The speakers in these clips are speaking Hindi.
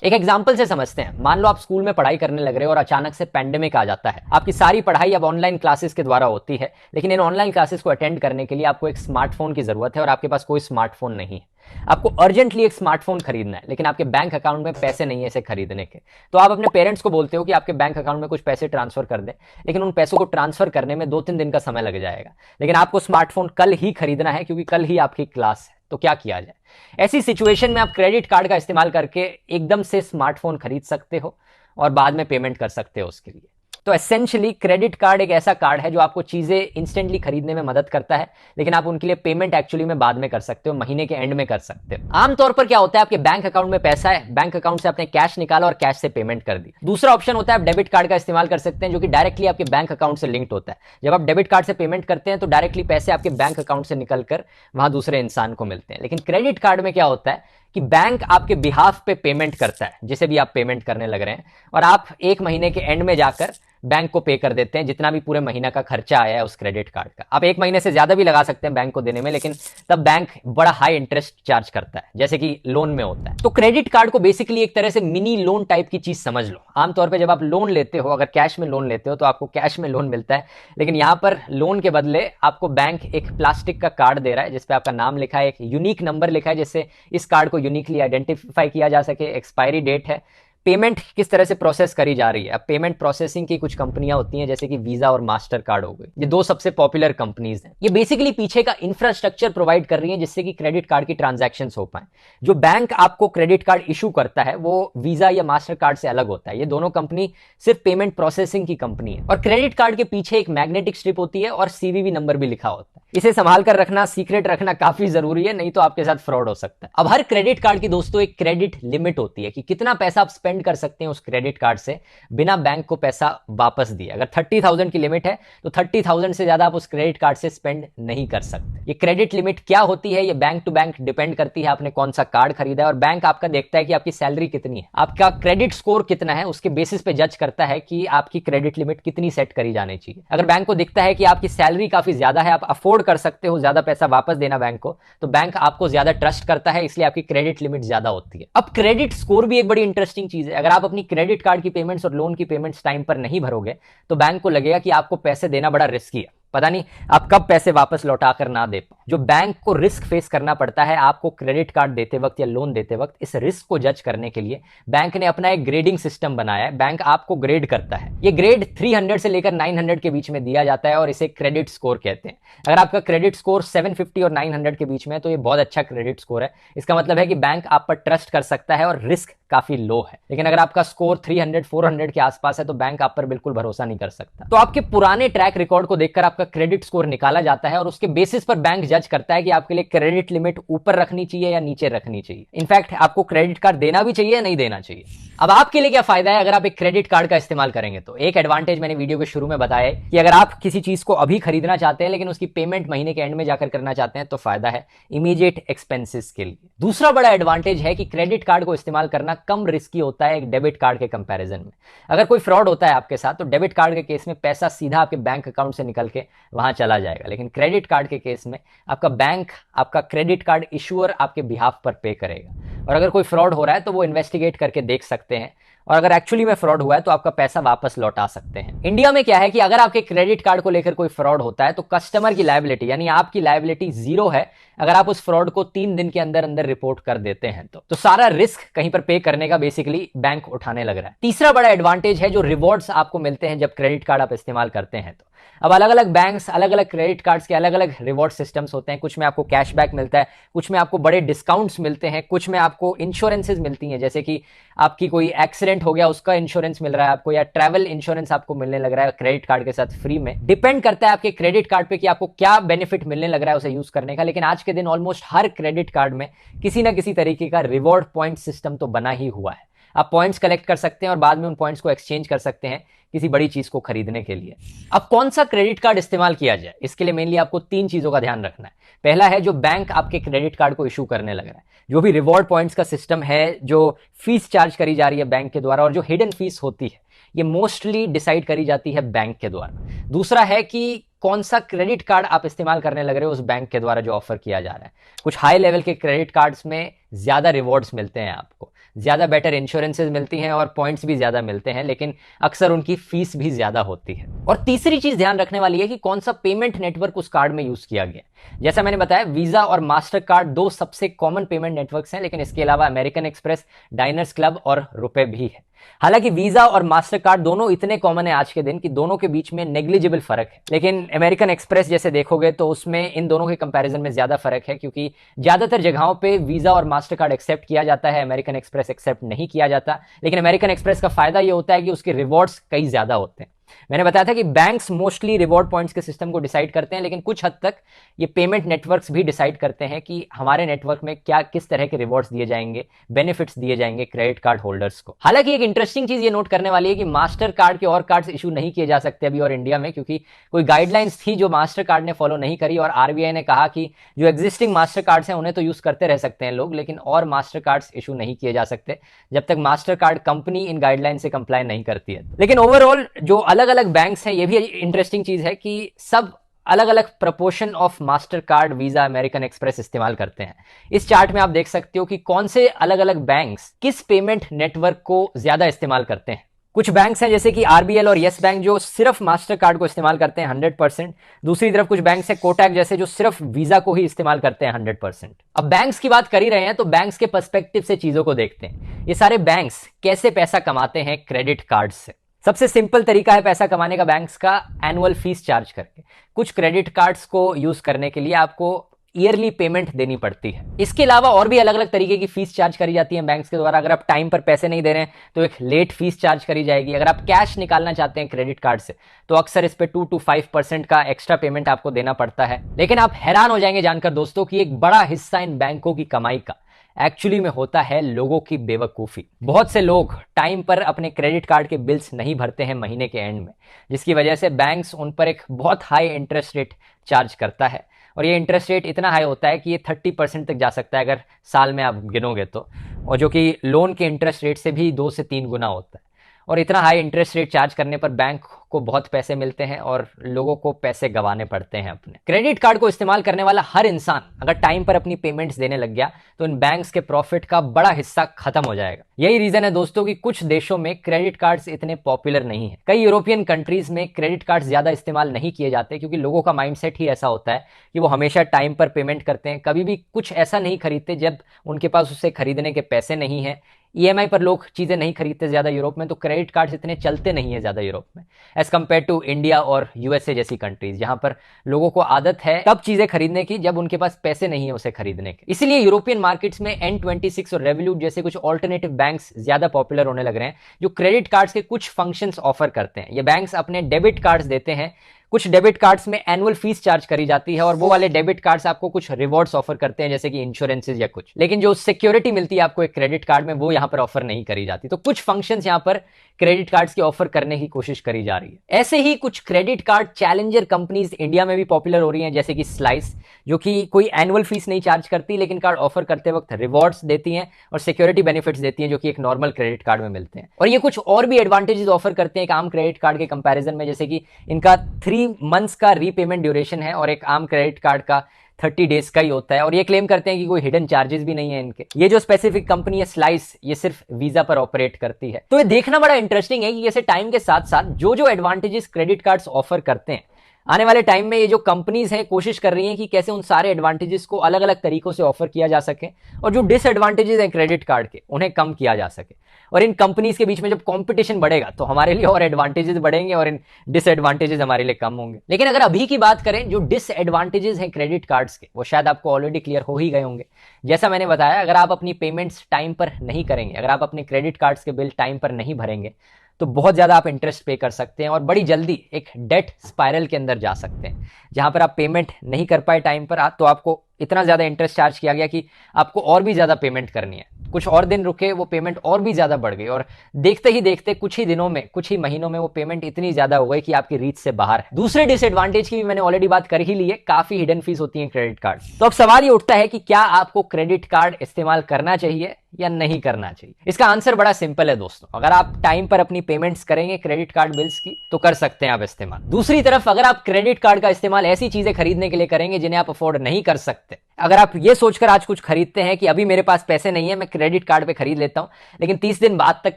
एक एग्जाम्पल से समझते हैं। मान लो आप स्कूल में पढ़ाई करने लग रहे हो और अचानक से पेंडेमिक आ जाता है। आपकी सारी पढ़ाई अब ऑनलाइन क्लासेस के द्वारा होती है, लेकिन इन ऑनलाइन क्लासेस को अटेंड करने के लिए आपको एक स्मार्टफोन की जरूरत है और आपके पास कोई स्मार्टफोन नहीं है। आपको अर्जेंटली एक स्मार्टफोन खरीदना है, लेकिन आपके बैंक अकाउंट में पैसे नहीं है इसे खरीदने के। तो आप अपने पेरेंट्स को बोलते हो कि आपके बैंक अकाउंट में कुछ पैसे ट्रांसफर कर दें, लेकिन उन पैसों को ट्रांसफर करने में 2-3 दिन का समय लग जाएगा। लेकिन आपको स्मार्टफोन कल ही खरीदना है क्योंकि कल ही आपकी क्लास है। तो क्या किया जाए? ऐसी सिचुएशन में आप क्रेडिट कार्ड का इस्तेमाल करके एकदम से स्मार्टफोन खरीद सकते हो और बाद में पेमेंट कर सकते हो उसके लिए। तो एसेंशियली क्रेडिट कार्ड एक ऐसा कार्ड है जो आपको चीजें इंस्टेंटली खरीदने में मदद करता है, लेकिन आप उनके लिए पेमेंट एक्चुअली में बाद में कर सकते हो, महीने के एंड में कर सकते हो। आमतौर पर क्या होता है, आपके बैंक अकाउंट में पैसा है, बैंक अकाउंट से आपने कैश निकाला और कैश से पेमेंट कर दी। दूसरा ऑप्शन होता है आप डेबिट कार्ड का इस्तेमाल कर सकते हैं, जो कि डायरेक्टली आपके बैंक अकाउंट से लिंक्ड होता है। जब आप डेबिट कार्ड से पेमेंट करते हैं तो डायरेक्टली पैसे आपके बैंक अकाउंट से निकलकर वहां दूसरे इंसान को मिलते हैं। लेकिन क्रेडिट कार्ड में क्या होता है कि बैंक आपके बिहाफ पे पेमेंट करता है, जिसे भी आप पेमेंट करने लग रहे हैं, और आप एक महीने के एंड में जाकर बैंक को पे कर देते हैं जितना भी पूरे महीना का खर्चा आया है उस क्रेडिट कार्ड का। आप एक महीने से ज्यादा भी लगा सकते हैं बैंक को देने में, लेकिन तब बैंक बड़ा हाई इंटरेस्ट चार्ज करता है, जैसे कि लोन में होता है। तो क्रेडिट कार्ड को बेसिकली एक तरह से मिनी लोन टाइप की चीज समझ लो। आमतौर पर जब आप लोन लेते हो, अगर कैश में लोन लेते हो तो आपको कैश में लोन मिलता है, लेकिन यहां पर लोन के बदले आपको बैंक एक प्लास्टिक का कार्ड दे रहा है जिसपे आपका नाम लिखा है, एक यूनिक नंबर लिखा है जिससे इस कार्ड को यूनिकली आइडेंटिफाई किया जा सके, एक्सपायरी डेट है, पेमेंट किस तरह से प्रोसेस करी जा रही है। अब पेमेंट प्रोसेसिंग की कुछ कंपनियां होती हैं जैसे कि वीजा और मास्टर कार्ड हो गई, ये दो सबसे पॉपुलर कंपनीज हैं। ये बेसिकली पीछे का इंफ्रास्ट्रक्चर प्रोवाइड कर रही है जिससे कि क्रेडिट कार्ड की ट्रांजैक्शंस हो पाए। जो बैंक आपको क्रेडिट कार्ड इशू करता है वो वीजा या मास्टर कार्ड से अलग होता है। ये दोनों कंपनी सिर्फ पेमेंट प्रोसेसिंग की कंपनी है। और क्रेडिट कार्ड के पीछे एक मैग्नेटिक स्ट्रिप होती है और सीवीवी नंबर भी लिखा होता है। इसे संभाल कर रखना, सीक्रेट रखना काफी जरूरी है, नहीं तो आपके साथ फ्रॉड हो सकता है। अब हर क्रेडिट कार्ड की दोस्तों एक क्रेडिट लिमिट होती है कि कितना पैसा आप स्पेंड कर सकते हैं उस क्रेडिट कार्ड से बिना बैंक को पैसा वापस दिए। अगर 30,000 की लिमिट है तो 30,000 से ज्यादा आप उस क्रेडिट कार्ड से स्पेंड नहीं कर सकते। ये क्रेडिट लिमिट क्या होती है, ये बैंक टू बैंक डिपेंड करती है आपने कौन सा कार्ड खरीदा है, और बैंक आपका देखता है कि आपकी सैलरी कितनी है, आपका क्रेडिट स्कोर कितना है, उसके बेसिस पे जज करता है कि आपकी क्रेडिट लिमिट कितनी सेट करी जानी चाहिए। अगर बैंक को दिखता है कि आपकी सैलरी काफी ज्यादा है, आप अफोर्ड कर सकते हो ज्यादा पैसा वापस देना बैंक को, तो बैंक आपको ज्यादा ट्रस्ट करता है, इसलिए आपकी क्रेडिट लिमिट ज्यादा होती है। अब क्रेडिट स्कोर भी एक बड़ी इंटरेस्टिंग चीज है। अगर आप अपनी क्रेडिट कार्ड की पेमेंट्स और लोन की पेमेंट्स टाइम पर नहीं भरोगे तो बैंक को लगेगा कि आपको पैसे देना बड़ा रिस्की है, पता नहीं आप कब पैसे वापस लौटा कर ना दे पाओ। जो बैंक को रिस्क फेस करना पड़ता है आपको क्रेडिट कार्ड देते वक्त या लोन देते वक्त, इस रिस्क को जज करने के लिए बैंक ने अपना एक ग्रेडिंग सिस्टम बनाया है। बैंक आपको ग्रेड करता है। ये ग्रेड 300 से लेकर 900 के बीच में दिया जाता है और इसे क्रेडिट स्कोर कहते हैं। अगर आपका क्रेडिट स्कोर 750 और 900 के बीच में है तो ये बहुत अच्छा क्रेडिट स्कोर है। इसका मतलब है कि बैंक आप पर ट्रस्ट कर सकता है और रिस्क काफी लो है। लेकिन अगर आपका स्कोर 300-400 के आसपास है तो बैंक आप पर बिल्कुल भरोसा नहीं कर सकता। तो आपके पुराने ट्रैक रिकॉर्ड को देखकर आपका क्रेडिट स्कोर निकाला जाता है और उसके बेसिस पर बैंक जज करता है कि आपके लिए क्रेडिट लिमिट ऊपर रखनी चाहिए या नीचे रखनी चाहिए। इनफैक्ट आपको क्रेडिट कार्ड देना भी चाहिए या नहीं देना चाहिए। अब आपके लिए क्या फायदा है अगर आप एक क्रेडिट कार्ड का इस्तेमाल करेंगे? तो एक एडवांटेज मैंने वीडियो के शुरू में बताया है कि अगर आप किसी चीज को अभी खरीदना चाहते हैं लेकिन उसकी पेमेंट महीने के एंड में जाकर करना चाहते हैं तो फायदा है इमीडिएट एक्सपेंसेस के लिए। दूसरा बड़ा एडवांटेज है कि क्रेडिट कार्ड को इस्तेमाल करना कम रिस्की होता है एक डेबिट कार्ड के कंपैरिजन में। अगर कोई फ्रॉड होता है आपके साथ तो डेबिट कार्ड के केस में पैसा सीधा आपके बैंक अकाउंट से निकल के वहां चला जाएगा, लेकिन क्रेडिट कार्ड के केस में आपका बैंक, आपका क्रेडिट कार्ड इशूअर आपके बिहाफ पर पे करेगा। और अगर कोई फ्रॉड हो रहा है तो वो इन्वेस्टिगेट करके देख सकते हैं, और अगर एक्चुअली में फ्रॉड हुआ है तो आपका पैसा वापस लौटा सकते हैं। इंडिया में क्या है कि अगर आपके क्रेडिट कार्ड को लेकर कोई फ्रॉड होता है तो कस्टमर की लायबिलिटी यानी आपकी लायबिलिटी जीरो है अगर आप उस फ्रॉड को 3 दिन के अंदर अंदर रिपोर्ट कर देते हैं तो सारा रिस्क कहीं पर पे करने का बेसिकली बैंक उठाने लग रहा है। तीसरा बड़ा एडवांटेज है जो रिवॉर्ड्स आपको मिलते हैं जब क्रेडिट कार्ड आप इस्तेमाल करते हैं। तो अब अलग अलग बैंक्स, अलग अलग क्रेडिट कार्ड्स के अलग अलग रिवॉर्ड सिस्टम्स होते हैं। कुछ में आपको कैशबैक मिलता है, कुछ में आपको बड़े डिस्काउंट्स मिलते हैं, कुछ में आपको इंश्योरेंसेज मिलती हैं, जैसे कि आपकी कोई एक्सीडेंट हो गया उसका इंश्योरेंस मिल रहा है आपको, या ट्रैवल इंश्योरेंस आपको मिलने लग रहा है क्रेडिट कार्ड के साथ फ्री में। डिपेंड करता है आपके क्रेडिट कार्ड पे कि आपको क्या बेनिफिट मिलने लग रहा है उसे यूज करने का। लेकिन आज के दिन ऑलमोस्ट हर क्रेडिट कार्ड में किसी ना किसी तरीके का रिवॉर्ड पॉइंट सिस्टम तो बना ही हुआ है। आप पॉइंट्स कलेक्ट कर सकते हैं और बाद में उन पॉइंट्स को एक्सचेंज कर सकते हैं किसी बड़ी चीज को खरीदने के लिए। अब कौन सा क्रेडिट कार्ड इस्तेमाल किया जाए, इसके लिए मेनली आपको 3 चीजों का ध्यान रखना है। पहला है जो बैंक आपके क्रेडिट कार्ड को इशू करने लग रहा है, जो भी रिवॉर्ड पॉइंट्स का सिस्टम है, जो फीस चार्ज करी जा रही है बैंक के द्वारा और जो हिडन फीस होती है, ये मोस्टली डिसाइड करी जाती है बैंक के द्वारा। दूसरा है कि कौन सा क्रेडिट कार्ड आप इस्तेमाल करने लग रहे हो उस बैंक के द्वारा जो ऑफर किया जा रहा है। कुछ हाई लेवल के क्रेडिट कार्ड्स में ज्यादा रिवॉर्ड्स मिलते हैं आपको, ज्यादा बेटर इंश्योरेंसेज मिलती हैं और पॉइंट्स भी ज्यादा मिलते हैं, लेकिन अक्सर उनकी फीस भी ज्यादा होती है। और तीसरी चीज ध्यान रखने वाली है कि कौन सा पेमेंट नेटवर्क उस कार्ड में यूज किया गया। जैसा मैंने बताया, वीजा और मास्टर कार्ड दो सबसे कॉमन पेमेंट नेटवर्क्स हैं, लेकिन इसके अलावा अमेरिकन एक्सप्रेस, डाइनर्स क्लब और रुपए भी है। हालांकि वीजा और मास्टर कार्ड दोनों इतने कॉमन है आज के दिन कि दोनों के बीच में नेग्लिजिबल फर्क है, लेकिन अमेरिकन एक्सप्रेस जैसे देखोगे तो उसमें इन दोनों के कंपैरिजन में ज्यादा फर्क है, क्योंकि ज्यादातर जगहों पे वीजा और मास्टर कार्ड एक्सेप्ट किया जाता है, अमेरिकन एक्सप्रेस एक्सेप्ट नहीं किया जाता। लेकिन अमेरिकन एक्सप्रेस का फायदा यह होता है कि उसके रिवॉर्ड्स कई ज्यादा होते हैं। मैंने बताया था कि बैंक्स मोस्टली रिवॉर्ड पॉइंट्स के सिस्टम को डिसाइड करते हैं, लेकिन कुछ हद तक ये पेमेंट नेटवर्क्स भी डिसाइड करते हैं कि हमारे नेटवर्क में क्या किस तरह के रिवॉर्ड्स दिए जाएंगे, बेनिफिट्स दिए जाएंगे क्रेडिट कार्ड होल्डर्स को। हालांकि एक इंटरेस्टिंग चीज ये नोट करने वाली है कि मास्टर कार्ड के और कार्ड्स इशू नहीं किए जा सकते अभी और इंडिया में, क्योंकि कोई गाइडलाइंस थी जो मास्टर कार्ड ने फॉलो नहीं करी, और आरबीआई ने कहा कि जो एग्जिस्टिंग मास्टर कार्ड्स हैं उन्हें तो यूज करते रह सकते हैं लोग, लेकिन और मास्टर कार्ड्स इशू नहीं किए जा सकते जब तक मास्टर कार्ड कंपनी इन गाइडलाइन से कंप्लाई नहीं करती है। लेकिन ओवरऑल जो अलग अलग बैंक्स हैं, ये भी इंटरेस्टिंग चीज है कि सब अलग अलग proportion of master card, visa, American express इस्तेमाल करते हैं। इस चार्ट में आप देख सकते हो कि कौन से अलग अलग बैंक्स किस पेमेंट नेटवर्क को ज्यादा इस्तेमाल करते हैं। कुछ बैंक्स हैं जैसे कि आरबीएल और यस बैंक जो सिर्फ मास्टर कार्ड को इस्तेमाल करते हैं 100%। दूसरी तरफ कुछ बैंक्स हैं कोटक जैसे जो सिर्फ वीजा को ही इस्तेमाल करते हैं 100%। अब बैंक्स की बात कर ही रहे हैं तो बैंक्स के पर्सपेक्टिव से चीजों को देखते हैं। ये सारे बैंक्स कैसे पैसा कमाते हैं क्रेडिट कार्ड से। सबसे सिंपल तरीका है पैसा कमाने का बैंक्स का, एनुअल फीस चार्ज करके। कुछ क्रेडिट कार्ड्स को यूज करने के लिए आपको ईयरली पेमेंट देनी पड़ती है। इसके अलावा और भी अलग अलग तरीके की फीस चार्ज करी जाती है बैंक्स के द्वारा। अगर आप टाइम पर पैसे नहीं दे रहे हैं तो एक लेट फीस चार्ज करी जाएगी। अगर आप कैश निकालना चाहते हैं क्रेडिट कार्ड से तो अक्सर इस पे 2 to 5% का एक्स्ट्रा पेमेंट आपको देना पड़ता है। लेकिन आप हैरान हो जाएंगे जानकर दोस्तों कि एक बड़ा हिस्सा इन बैंकों की कमाई का एक्चुअली में होता है लोगों की बेवकूफ़ी। बहुत से लोग टाइम पर अपने क्रेडिट कार्ड के बिल्स नहीं भरते हैं महीने के एंड में, जिसकी वजह से बैंक्स उन पर एक बहुत हाई इंटरेस्ट रेट चार्ज करता है। और ये इंटरेस्ट रेट इतना हाई होता है कि ये 30% तक जा सकता है अगर साल में आप गिनोगे तो, और जो कि लोन के इंटरेस्ट रेट से भी 2 से 3 गुना होता है। और इतना हाई इंटरेस्ट रेट चार्ज करने पर बैंक को बहुत पैसे मिलते हैं और लोगों को पैसे गंवाने पड़ते हैं अपने। क्रेडिट कार्ड को इस्तेमाल करने वाला हर इंसान अगर टाइम पर अपनी पेमेंट्स देने लग गया तो इन बैंक्स के प्रॉफिट का बड़ा हिस्सा खत्म हो जाएगा। यही रीजन है दोस्तों कि कुछ देशों में क्रेडिट कार्ड्स इतने पॉपुलर नहीं है। कई यूरोपियन कंट्रीज में क्रेडिट कार्ड्स ज्यादा इस्तेमाल नहीं किए जाते क्योंकि लोगों का माइंडसेट ही ऐसा होता है कि वो हमेशा टाइम पर पेमेंट करते हैं, कभी भी कुछ ऐसा नहीं खरीदते जब उनके पास उसे खरीदने के पैसे नहीं है। ईएमआई पर लोग चीजें नहीं खरीदते ज्यादा यूरोप में, तो क्रेडिट कार्ड्स इतने चलते नहीं है ज्यादा यूरोप में एज कंपेयर टू इंडिया और यूएसए जैसी कंट्रीज, जहां पर लोगों को आदत है तब चीजें खरीदने की जब उनके पास पैसे नहीं है उसे खरीदने के। इसीलिए यूरोपियन मार्केट्स में N26 और रेवोल्यूट जैसे कुछ ऑल्टरनेटिव बैंक्स ज्यादा पॉपुलर होने लग रहे हैं जो क्रेडिट कार्ड्स के कुछ फंक्शंस ऑफर करते हैं। ये बैंक्स अपने डेबिट कार्ड्स देते हैं। कुछ डेबिट कार्ड्स में एनुअल फीस चार्ज करी जाती है और वो वाले डेबिट कार्ड्स आपको कुछ रिवॉर्ड्स ऑफर करते हैं जैसे कि इंश्योरेंसेज या कुछ, लेकिन जो सिक्योरिटी मिलती है आपको एक क्रेडिट कार्ड में वो यहां पर ऑफर नहीं करी जाती। तो कुछ फंक्शंस यहां पर क्रेडिट कार्ड्स की ऑफर करने की कोशिश करी जा रही है। ऐसे ही कुछ credit card challenger companies India में भी पॉपुलर हो रही हैं जैसे कि स्लाइस, जो कि कोई एनुअल फीस नहीं चार्ज करती लेकिन कार्ड ऑफर करते वक्त रिवॉर्ड्स देती हैं और सिक्योरिटी बेनिफिट्स देती हैं जो कि एक नॉर्मल क्रेडिट कार्ड में मिलते हैं। और ये कुछ और भी एडवांटेजेस ऑफर करते हैं एक आम क्रेडिट कार्ड के कंपैरिजन में, जैसे कि इनका 3 मंथ्स का रीपेमेंट ड्यूरेशन है और एक आम क्रेडिट कार्ड का 30 डेज का ही होता है। और ये क्लेम करते हैं कि कोई हिडन चार्जेस भी नहीं है इनके। ये जो स्पेसिफिक कंपनी है स्लाइस, ये सिर्फ वीजा पर ऑपरेट करती है। तो ये देखना बड़ा इंटरेस्टिंग है कि जैसे टाइम के साथ साथ जो जो एडवांटेजेस क्रेडिट कार्ड्स ऑफर करते हैं, आने वाले टाइम में ये जो कंपनीज हैं कोशिश कर रही हैं कि कैसे उन सारे एडवांटेजेस को अलग अलग तरीकों से ऑफर किया जा सके और जो डिसएडवांटेजेस हैं क्रेडिट कार्ड के उन्हें कम किया जा सके। और इन कंपनीज के बीच में जब कंपटीशन बढ़ेगा तो हमारे लिए और एडवांटेजेस बढ़ेंगे और इन डिसएडवांटेजेस हमारे लिए कम होंगे। लेकिन अगर अभी की बात करें जो डिसएडवांटेजेस हैं क्रेडिट कार्ड्स के, वो शायद आपको ऑलरेडी क्लियर हो ही गए होंगे। जैसा मैंने बताया, अगर आप अपनी पेमेंट्स टाइम पर नहीं करेंगे, अगर आप अपने क्रेडिट कार्ड्स के बिल टाइम पर नहीं भरेंगे तो बहुत ज्यादा आप इंटरेस्ट पे कर सकते हैं और बड़ी जल्दी एक डेट स्पाइरल के अंदर जा सकते हैं जहां पर आप पेमेंट नहीं कर पाए टाइम पर तो आपको इतना ज्यादा इंटरेस्ट चार्ज किया गया कि आपको और भी ज्यादा पेमेंट करनी है। कुछ और दिन रुके, वो पेमेंट और भी ज्यादा बढ़ गई और देखते ही देखते कुछ ही दिनों में, कुछ ही महीनों में वो पेमेंट इतनी ज्यादा हो गई कि आपकी रीच से बाहर है। दूसरे डिसएडवांटेज की भी मैंने ऑलरेडी बात कर ही ली है, काफी हिडन फीस होती है क्रेडिट कार्ड। तो अब सवाल ये उठता है कि क्या आपको क्रेडिट कार्ड इस्तेमाल करना चाहिए या नहीं करना चाहिए। इसका आंसर बड़ा सिंपल है दोस्तों, अगर आप टाइम पर अपनी पेमेंट्स करेंगे क्रेडिट कार्ड बिल्स की तो कर सकते हैं आप इस्तेमाल। दूसरी तरफ अगर आप क्रेडिट कार्ड का इस्तेमाल ऐसी चीजें खरीदने के लिए करेंगे जिन्हें आप अफोर्ड नहीं कर सकते, अगर आप ये सोचकर आज कुछ खरीदते हैं कि अभी मेरे पास पैसे नहीं है, मैं क्रेडिट कार्ड पे खरीद लेता हूं, लेकिन 30 दिन बाद तक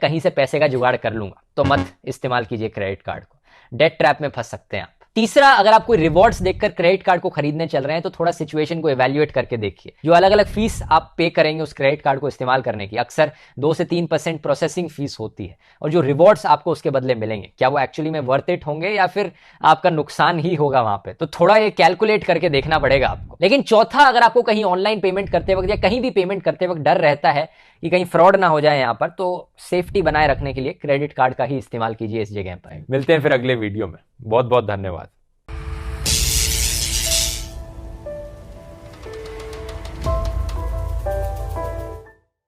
कहीं से पैसे का जुगाड़ कर लूंगा, तो मत इस्तेमाल कीजिए क्रेडिट कार्ड को। डेट ट्रैप में फंस सकते हैं आप। तीसरा, अगर आप कोई रिवॉर्ड्स देखकर क्रेडिट कार्ड को खरीदने चल रहे हैं तो थोड़ा सिचुएशन को इवैल्यूएट करके देखिए। जो अलग अलग फीस आप पे करेंगे उस क्रेडिट कार्ड को इस्तेमाल करने की, अक्सर 2 से 3% प्रोसेसिंग फीस होती है, और जो रिवॉर्ड्स आपको उसके बदले मिलेंगे, क्या वो एक्चुअली में वर्थ इट होंगे या फिर आपका नुकसान ही होगा वहां पे। तो थोड़ा ये कैलकुलेट करके देखना पड़ेगा आपको। लेकिन चौथा, अगर आपको कहीं ऑनलाइन पेमेंट करते वक्त या कहीं भी पेमेंट करते वक्त डर रहता है कि कहीं फ्रॉड ना हो जाए यहां पर, तो सेफ्टी बनाए रखने के लिए क्रेडिट कार्ड का ही इस्तेमाल कीजिए इस जगह पर। मिलते हैं फिर अगले वीडियो में। बहुत बहुत धन्यवाद।